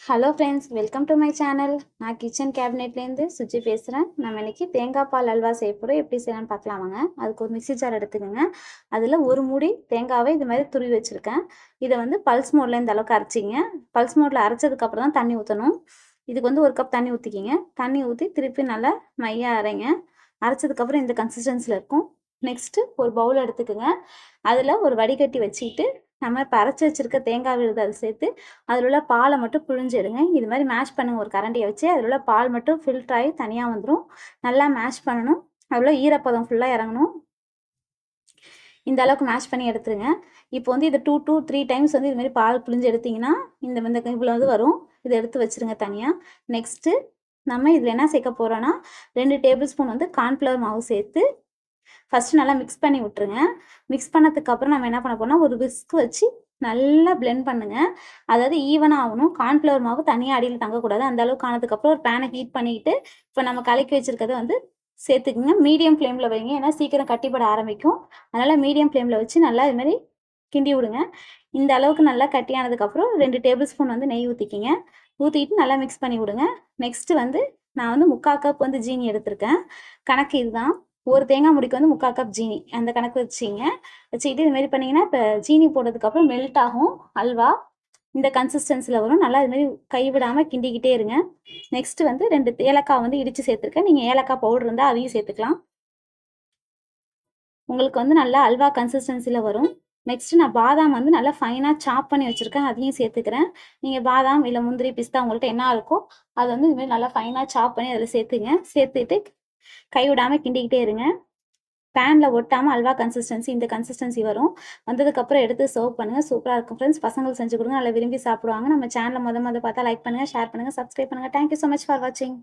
Hello friends, welcome to my channel. நான் kitchen கேபினெட்லேருந்து Suji பேசுகிறேன். நம்ம இன்றைக்கி தேங்காய் பால் அல்வா செய்ய போகிறோம். எப்படி செய்யலாம்னு பார்க்கலாமாங்க. அதுக்கு ஒரு மிக்ஸி ஜார் எடுத்துக்கோங்க. அதில் ஒரு மூடி தேங்காவை இது மாதிரி துருவி வச்சுருக்கேன். இதை வந்து பல்ஸ் மோடில் இந்த அளவுக்கு அரைச்சிங்க. பல்ஸ் மோடில் அரைச்சதுக்கப்புறம் தான் தண்ணி ஊற்றணும். இதுக்கு வந்து ஒரு கப் தண்ணி ஊற்றிக்கிங்க. தண்ணி ஊற்றி திருப்பி நல்லா மையாக அரைங்க. அரைச்சதுக்கப்புறம் இந்த கன்சிஸ்டன்சியில் இருக்கும். நெக்ஸ்ட்டு ஒரு பவுல் எடுத்துக்கோங்க. அதில் ஒரு வடிகட்டி வச்சுக்கிட்டு நம்ம இப்போ அரைச்சி வச்சுருக்க தேங்காய் விழுது அதை சேர்த்து அதில் உள்ள பாலை மட்டும் புழிஞ்சு எடுங்க. இது மாதிரி மேஷ் பண்ணுங்கள். ஒரு கரண்டியை வச்சு அதில் உள்ள பால் மட்டும் ஃபில்டர் ஆகி தனியாக வந்துடும். நல்லா மேஷ் பண்ணணும். அதில் ஈரப்பதம் ஃபுல்லாக இறங்கணும். இந்த அளவுக்கு மேஷ் பண்ணி எடுத்துருங்க. இப்போ வந்து இது 2 to 3 டைம்ஸ் வந்து இது மாதிரி பால் புழிஞ்சு எடுத்திங்கன்னா இந்த இவ்வளோ வந்து வரும். இதை எடுத்து வச்சுருங்க தனியாக. நெக்ஸ்ட்டு நம்ம இதில் என்ன சேர்க்க போகிறோன்னா 2 டேபிள் ஸ்பூன் வந்து கார்ன்ஃப்ளவர் மாவு சேர்த்து ஃபஸ்ட்டு நல்லா மிக்ஸ் பண்ணி விட்டுருங்க. மிக்ஸ் பண்ணதுக்கப்புறம் நம்ம என்ன பண்ண போறோம்னா ஒரு விஸ்க் வச்சு நல்லா பிளெண்ட் பண்ணுங்க. அதாவது ஈவனாக ஆகணும். கார்ன்ஃப்ளவர் மாவு தனியாக அடியில் தங்கக்கூடாது. அந்த அளவுக்கு ஆனதுக்கப்புறம் ஒரு பேனை ஹீட் பண்ணிக்கிட்டு இப்போ நம்ம கலக்கி வச்சுருக்கதை வந்து சேர்த்துக்குங்க. மீடியம் ஃப்ளேமில் வைங்க, ஏன்னா சீக்கிரம் கட்டிப்பட ஆரம்பிக்கும். அதனால் மீடியம் ஃப்ளேமில் வச்சு நல்லா இது மாதிரி கிண்டி விடுங்க. இந்த அளவுக்கு நல்லா கட்டியானதுக்கப்புறம் 2 டேபிள் ஸ்பூன் வந்து நெய் ஊற்றிக்கிங்க. ஊற்றிட்டு நல்லா மிக்ஸ் பண்ணி விடுங்க. நெக்ஸ்ட்டு வந்து நான் வந்து 3/4 கப் வந்து ஜீனி எடுத்திருக்கேன். கணக்கு இதுதான். ஒரு தேங்காய் முடிக்கு வந்து 3/4 கப் ஜீனி, அந்த கணக்கு வச்சிங்க. வச்சுக்கிட்டு இதுமாரி பண்ணிங்கன்னா இப்போ ஜீனி போட்டதுக்கப்புறம் மெல்ட் ஆகும் அல்வா. இந்த கன்சிஸ்டன்சியில் வரும். நல்லா இதுமாரி கைவிடாமல் கிண்டிக்கிட்டே இருங்க. நெக்ஸ்ட்டு வந்து 2 ஏலக்காய் வந்து இடித்து சேர்த்துருக்கேன். நீங்கள் ஏலக்காய் பவுடர் இருந்தால் அதையும் சேர்த்துக்கலாம். உங்களுக்கு வந்து நல்லா அல்வா கன்சிஸ்டன்சியில் வரும். நெக்ஸ்ட்டு நான் பாதாம் வந்து நல்லா ஃபைனாக சாப் பண்ணி வச்சுருக்கேன். அதையும் சேர்த்துக்கிறேன். நீங்கள் பாதாம் இல்லை முந்திரி பிஸ்தா உங்கள்கிட்ட என்ன இருக்கோ அதை வந்து இதுமாரி நல்லா ஃபைனாக சாப் பண்ணி அதில் சேர்த்துங்க. சேர்த்துட்டு கைவிடாமல் கிண்டிக்கிட்டே இருங்க. பேனில் ஒட்டாமல் அல்வா கன்சிஸ்டன்சி இந்த கன்சிஸ்டன்சி வரும். வந்ததுக்கப்புறம் எடுத்து சர்வ் பண்ணுங்கள். சூப்பராக இருக்கும் ஃப்ரெண்ட்ஸ். பசங்களுக்கு செஞ்சு கொடுங்க. நல்லா விரும்பி சாப்பிடுவாங்க. நம்ம சேனலை மொதல் பார்த்தா லைக் பண்ணுங்கள், ஷேர் பண்ணுங்கள், சப்ஸ்கிரைப் பண்ணுங்கள். தேங்க்யூ ஸோ மச் ஃபார் வாட்சிங்.